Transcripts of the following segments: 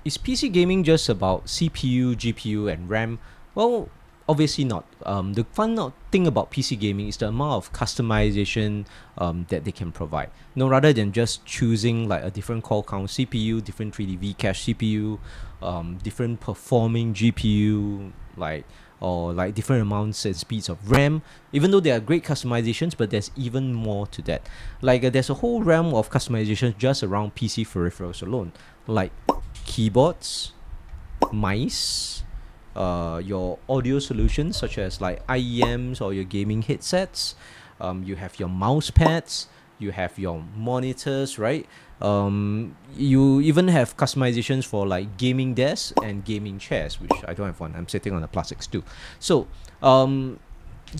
is PC gaming just about CPU, GPU, and RAM? Well, obviously not. The fun thing about PC gaming is the amount of customization that they can provide. No, rather than just choosing like a different core count CPU, different 3D V cache CPU, different performing GPU, or like different amounts and speeds of RAM. Even though there are great customizations, but there's even more to that. There's a whole realm of customization just around PC peripherals alone, like keyboards, mice, your audio solutions such as like IEMs or your gaming headsets. You have your mouse pads, you have your monitors, right? You even have customizations for like gaming desks and gaming chairs, which I don't have one. I'm sitting on a plastic stool. So,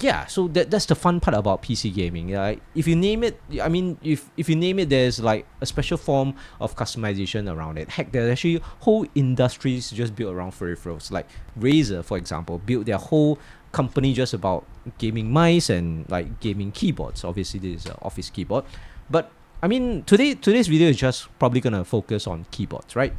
yeah, so that's the fun part about PC gaming. If you name it, I mean, if you name it, there's like a special form of customization around it. Heck, there's actually whole industries just built around peripherals. Like Razer, for example, built their whole company just about gaming mice and like gaming keyboards. Obviously, this is an office keyboard, but I mean, today's video is just probably gonna focus on keyboards, right?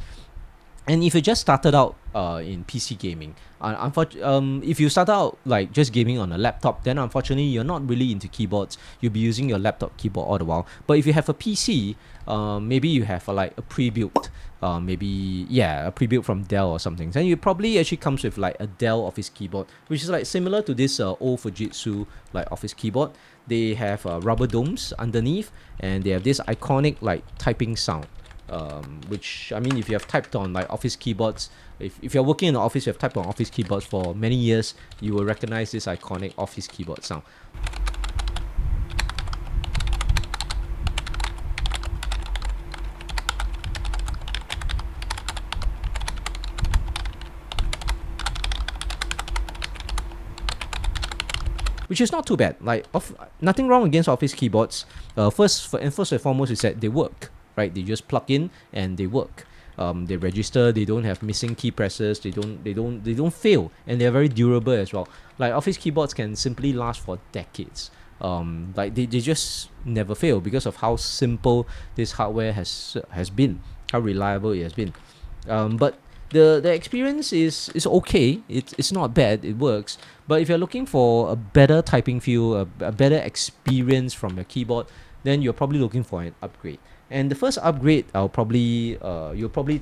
And if you just started out in PC gaming, if you start out like just gaming on a laptop, then unfortunately you're not really into keyboards. You'll be using your laptop keyboard all the while. But if you have a PC, maybe you have like a pre-built, a pre-built from Dell or something. Then it probably actually comes with like a Dell Office keyboard, which is like similar to this old Fujitsu like Office keyboard. They have rubber domes underneath, and they have this iconic like typing sound. Which, I mean, if you have typed on like office keyboards, if you're working in the office, you have typed on office keyboards for many years, you will recognize this iconic office keyboard sound. Which is not too bad. Nothing wrong against office keyboards. First and foremost is that they work, right? They just plug in and they work. They register. They don't have missing key presses. They don't fail, and they're very durable as well. Like office keyboards can simply last for decades. They just never fail because of how simple this hardware has been, how reliable it has been. But the experience is okay. It's not bad. It works. But if you're looking for a better typing feel, a better experience from your keyboard, then you're probably looking for an upgrade. And the first upgrade you'll probably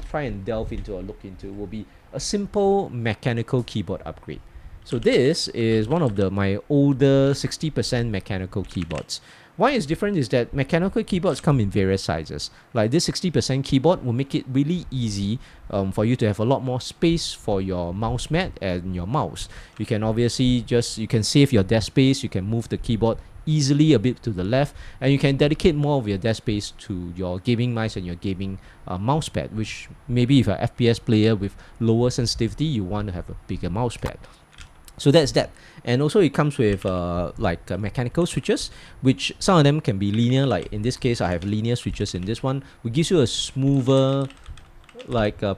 try and delve into or look into will be a simple mechanical keyboard upgrade. So this is one of my older 60% mechanical keyboards. Why it's different is that mechanical keyboards come in various sizes. Like this 60% keyboard will make it really easy for you to have a lot more space for your mouse mat and your mouse. You can obviously you can save your desk space, you can move the keyboard easily a bit to the left, and you can dedicate more of your desk space to your gaming mice and your gaming mouse pad, which maybe if you're an FPS player with lower sensitivity, you want to have a bigger mouse pad. So that's that. And also it comes with mechanical switches, which some of them can be linear. Like in this case, I have linear switches in this one, which gives you a smoother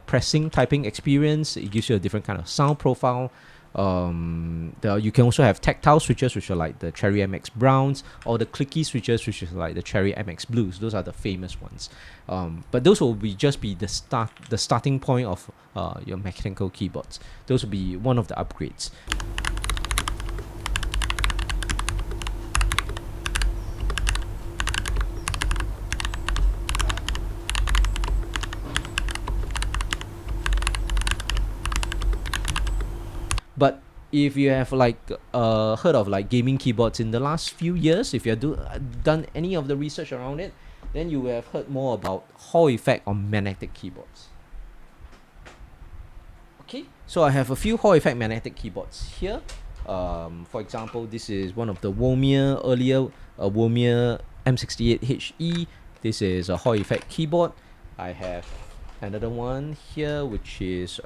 pressing typing experience. It gives you a different kind of sound profile. You can also have tactile switches, which are like the Cherry MX Browns, or the clicky switches, which is like the Cherry MX Blues. Those are the famous ones. But those will just be the starting point of your mechanical keyboards. Those will be one of the upgrades. But if you have heard of like gaming keyboards in the last few years, if you have done any of the research around it, then you will have heard more about Hall effect on magnetic keyboards. Okay, so I have a few Hall effect magnetic keyboards here. For example, this is one of the earlier Womia M68HE. This is a Hall effect keyboard. I have another one here, which is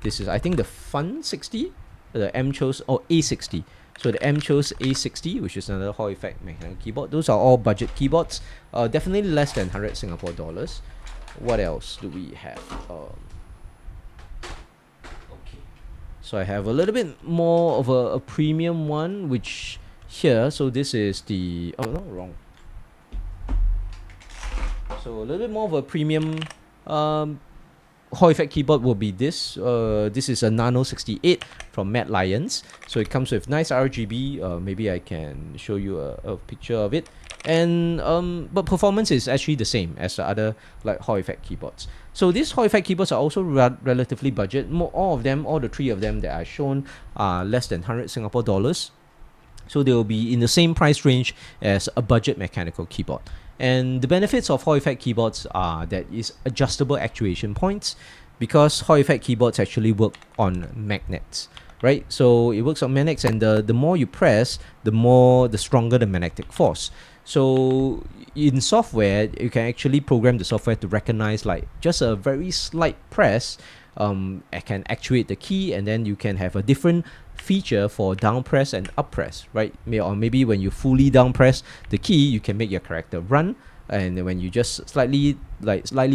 this is, I think, the Fun 60, the M-Chose, A60. So the M-Chose A60, which is another Hall effect mechanical keyboard. Those are all budget keyboards, definitely less than 100 Singapore dollars. What else do we have? Okay, so I have a little bit more of a premium one, which here, so this is the, wrong. So a little bit more of a premium Hall effect keyboard will be this. This is a Nano 68 from Mad Lions. So it comes with nice RGB. Maybe I can show you a picture of it. And but performance is actually the same as the other like Hall effect keyboards. So these Hall effect keyboards are also relatively budget. All the three of them that are shown are less than 100 Singapore dollars. So they will be in the same price range as a budget mechanical keyboard. And the benefits of Hall effect keyboards are that is adjustable actuation points, because Hall effect keyboards actually work on magnets, right? So it works on magnets, and the more you press, the stronger the magnetic force. So in software, you can actually program the software to recognize like just a very slight press. It can actuate the key, and then you can have a different feature for down press and up press, right? Or maybe when you fully down press the key, you can make your character run, and when you just slightly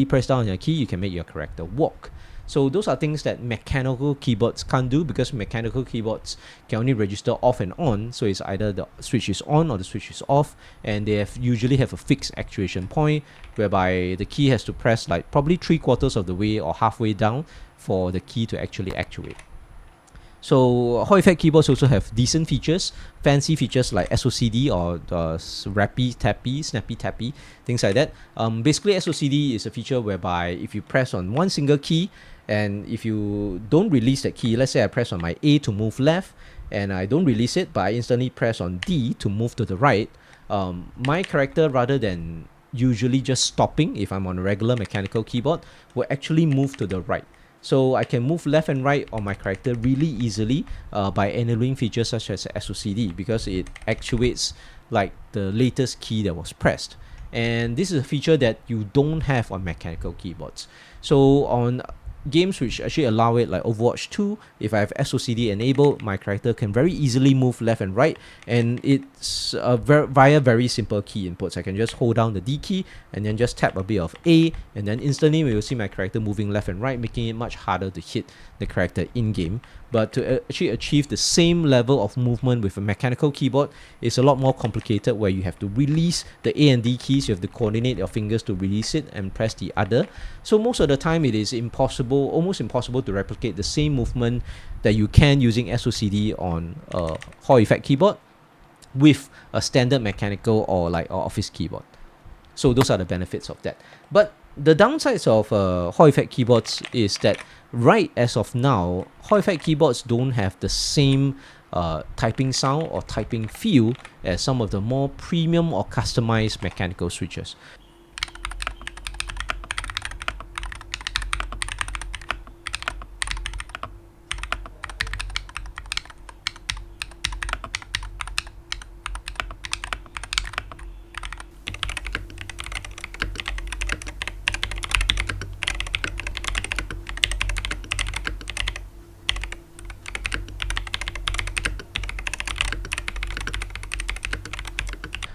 press down on your key, you can make your character walk. So those are things that mechanical keyboards can't do, because mechanical keyboards can only register off and on. So it's either the switch is on or the switch is off, and they usually have a fixed actuation point whereby the key has to press like probably 3/4 of the way or halfway down for the key to actually actuate. So Hall effect keyboards also have decent features, fancy features like SOCD or Rappy Tappy, Snappy Tappy, things like that. Basically SOCD is a feature whereby if you press on one single key, and if you don't release that key, let's say I press on my A to move left, and I don't release it, but I instantly press on D to move to the right, my character, rather than usually just stopping if I'm on a regular mechanical keyboard, will actually move to the right. So I can move left and right on my character really easily by enabling features such as SOCD, because it actuates like the latest key that was pressed. And this is a feature that you don't have on mechanical keyboards. So on games which actually allow it, like Overwatch 2, if I have SOCD enabled, my character can very easily move left and right, and it's via very simple key inputs. I can just hold down the D key and then just tap a bit of A, and then instantly we will see my character moving left and right, making it much harder to hit the character in-game. But to actually achieve the same level of movement with a mechanical keyboard is a lot more complicated, where you have to release the A and D keys, you have to coordinate your fingers to release it and press the other. So most of the time it is almost impossible to replicate the same movement that you can using SOCD on a Hall effect keyboard with a standard mechanical or like office keyboard. So those are the benefits of that. But the downsides of Hall effect keyboards is that right as of now, Hall effect keyboards don't have the same typing sound or typing feel as some of the more premium or customized mechanical switches.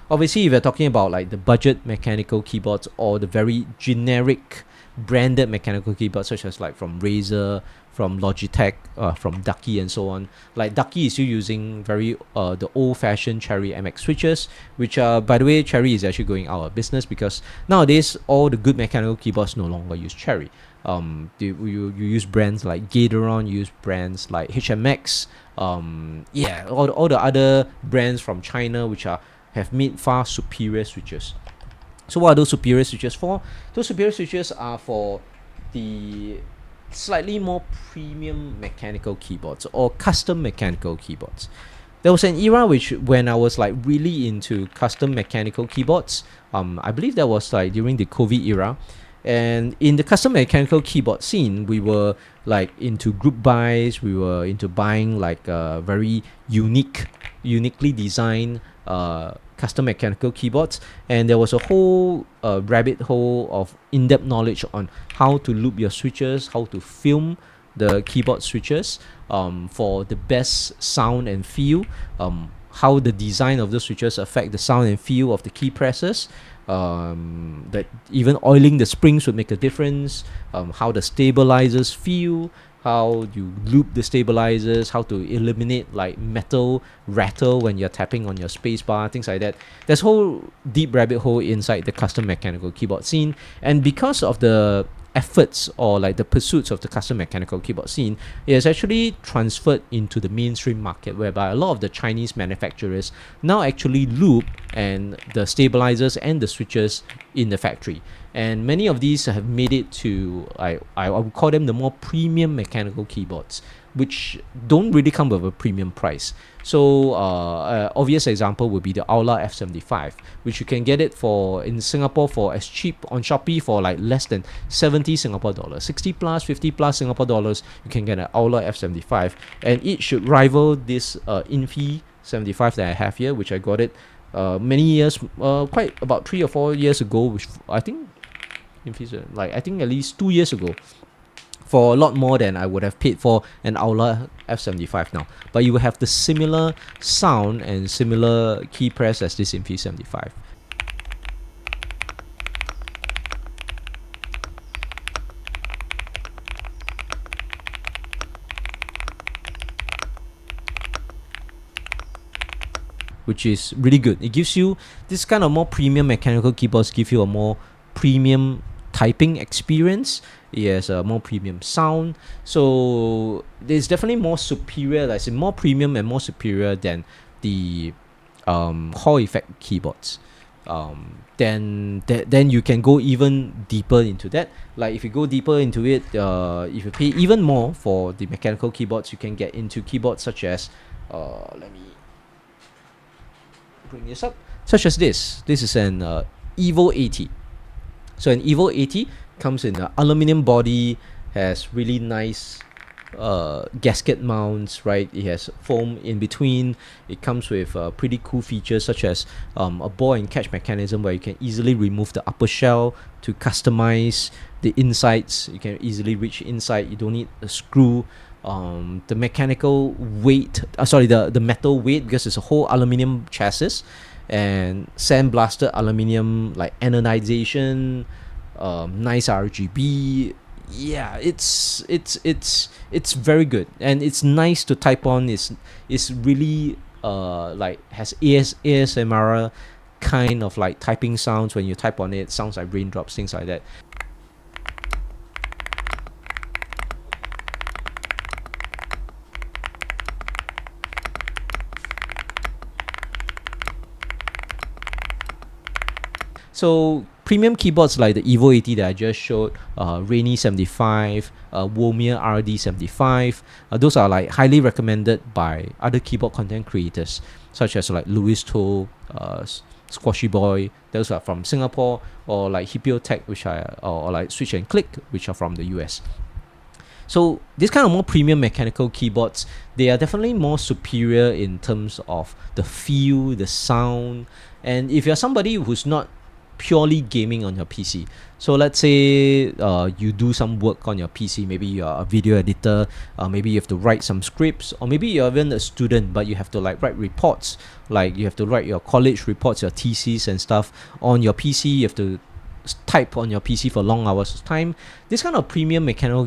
Obviously, if you're talking about like the budget mechanical keyboards or the very generic branded mechanical keyboards, such as like from Razer, from Logitech, from Ducky and so on. Like Ducky is still using very the old-fashioned Cherry MX switches, which are, by the way, Cherry is actually going out of business because nowadays all the good mechanical keyboards no longer use Cherry. You use brands like Gateron, you use brands like HMX, all the other brands from China which have made far superior switches. So what are those superior switches for? Those superior switches are for the slightly more premium mechanical keyboards or custom mechanical keyboards. There was an era when I was like really into custom mechanical keyboards. I believe that was like during the COVID era. And in the custom mechanical keyboard scene, we were like into group buys. We were into buying like very uniquely designed custom mechanical keyboards, and there was a whole rabbit hole of in-depth knowledge on how to loop your switches, how to film the keyboard switches for the best sound and feel, how the design of the switches affect the sound and feel of the key presses, that even oiling the springs would make a difference, how the stabilizers feel, how you loop the stabilizers, how to eliminate like metal rattle when you're tapping on your spacebar, things like that. There's a whole deep rabbit hole inside the custom mechanical keyboard scene, and because of the efforts or like the pursuits of the custom mechanical keyboard scene, it has actually transferred into the mainstream market, whereby a lot of the Chinese manufacturers now actually loop and the stabilizers and the switches in the factory. And many of these have made it to, I would call them the more premium mechanical keyboards, which don't really come with a premium price. So obvious example would be the Aula F75, which you can get it for in Singapore for as cheap on Shopee for like less than 70 Singapore dollars, 60 plus, 50 plus Singapore dollars. You can get an Aula F75, and it should rival this Infi 75 that I have here, which I got it many years, quite about 3 or 4 years ago, which I think like I think at least 2 years ago, for a lot more than I would have paid for an Aula F75 now. But you will have the similar sound and similar key press as this Infi 75. Which is really good. It gives you this kind of more premium mechanical keyboards, give you a more premium typing experience. It has a more premium sound, so it's definitely more superior. Like I said, more premium and more superior than the Hall effect keyboards. Then you can go even deeper into that. Like if you go deeper into it, if you pay even more for the mechanical keyboards, you can get into keyboards such as let me bring this up, such as this. This is an Evo 80. So an Evo 80 comes in an aluminium body, has really nice gasket mounts, right? It has foam in between. It comes with pretty cool features such as a ball and catch mechanism where you can easily remove the upper shell to customize the insides. You can easily reach inside. You don't need a screw. The mechanical weight, the metal weight, because it's a whole aluminium chassis and sandblasted aluminium like anodization, nice RGB. Yeah, it's very good, and it's nice to type on. It's really like has ASMR kind of like typing sounds when you type on it. Sounds like raindrops, things like that. So premium keyboards like the Evo 80 that I just showed, Rainy 75, Womir RD 75, those are like highly recommended by other keyboard content creators, such as like Louis To, Squashy Boy, those are from Singapore, or like Hipio Tech, which are or like Switch and Click, which are from the US. So this kind of more premium mechanical keyboards, they are definitely more superior in terms of the feel, the sound. And if you're somebody who's not purely gaming on your PC, so let's say you do some work on your PC, maybe you're a video editor, maybe you have to write some scripts, or maybe you're even a student but you have to like write reports, like you have to write your college reports, your thesis and stuff on your PC. You have to type on your PC for long hours of time. This kind of premium mechanical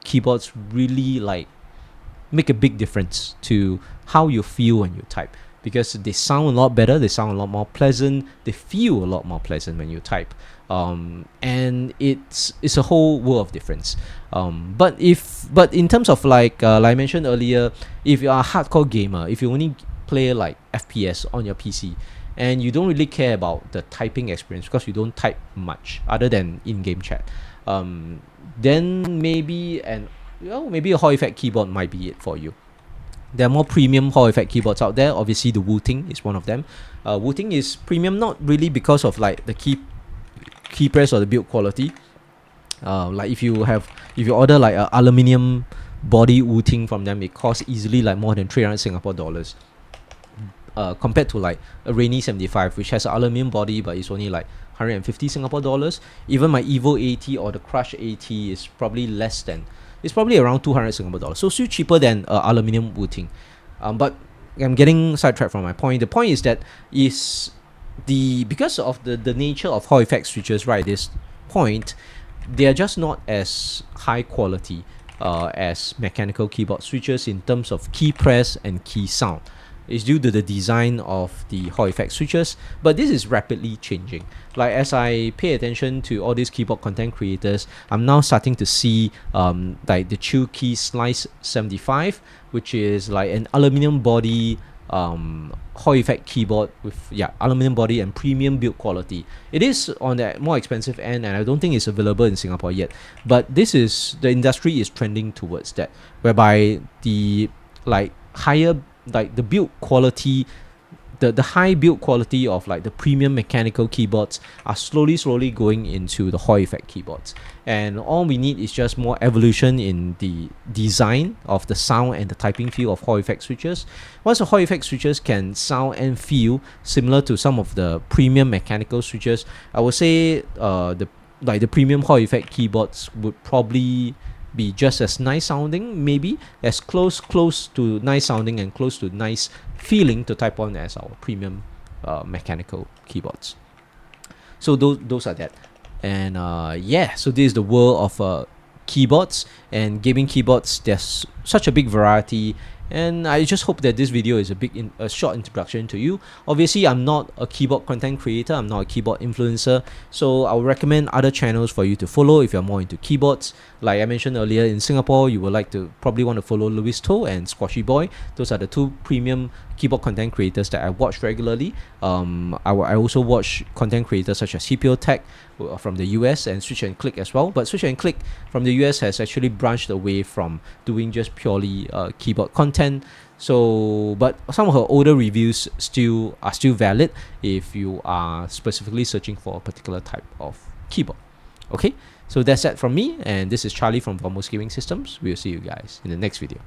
keyboards really like make a big difference to how you feel when you type, because they sound a lot better, they sound a lot more pleasant, they feel a lot more pleasant when you type, and it's a whole world of difference. But in terms of like I mentioned earlier, if you are a hardcore gamer, if you only play like FPS on your PC and you don't really care about the typing experience because you don't type much other than in-game chat, then maybe a Hall effect keyboard might be it for you. There are more premium Hall effect keyboards out there. Obviously, the Wu-Ting is one of them. Wu-Ting is premium not really because of like the key press or the build quality. Like if you order like a aluminium body Wu-Ting from them, it costs easily like more than 300 Singapore dollars. Compared to like a Rainy 75, which has an aluminium body but it's only like 150 Singapore dollars. Even my Evo 80 or the Crush 80 is probably less than. It's probably around 200 Singapore dollars. So still cheaper than aluminium Wu-Ting. But I'm getting sidetracked from my point. The point is that because of the nature of Hall effect switches right at this point, they are just not as high quality as mechanical keyboard switches in terms of key press and key sound. is due to the design of the Hall effect switches, but this is rapidly changing. Like as I pay attention to all these keyboard content creators, I'm now starting to see like the Chu Key Slice 75, which is like an aluminum body Hall effect keyboard with aluminum body and premium build quality. It is on the more expensive end, and I don't think it's available in Singapore yet, but this is, the industry is trending towards that, whereby the like higher, like the build quality, the high build quality of like the premium mechanical keyboards are slowly going into the Hall effect keyboards, and all we need is just more evolution in the design of the sound and the typing feel of Hall effect switches. Once the Hall effect switches can sound and feel similar to some of the premium mechanical switches, I would say the premium Hall effect keyboards would probably be just as nice sounding, maybe as close to nice sounding and close to nice feeling to type on as our premium mechanical keyboards. So those are that. And so this is the world of keyboards and gaming keyboards. There's such a big variety, and I just hope that this video is a short introduction to you. Obviously, I'm not a keyboard content creator, I'm not a keyboard influencer, so I would recommend other channels for you to follow if you're more into keyboards. Like I mentioned earlier, in Singapore, you would probably want to follow Louis To and Squashy Boy. Those are the two premium keyboard content creators that I watch regularly. I also watch content creators such as CPO Tech from the US and Switch and Click as well. But Switch and Click from the US has actually branched away from doing just purely keyboard content. So, but some of her older reviews are still valid if you are specifically searching for a particular type of keyboard. Okay, so that's it from me, and this is Charlie from Vamos Gaming Systems. We'll see you guys in the next video.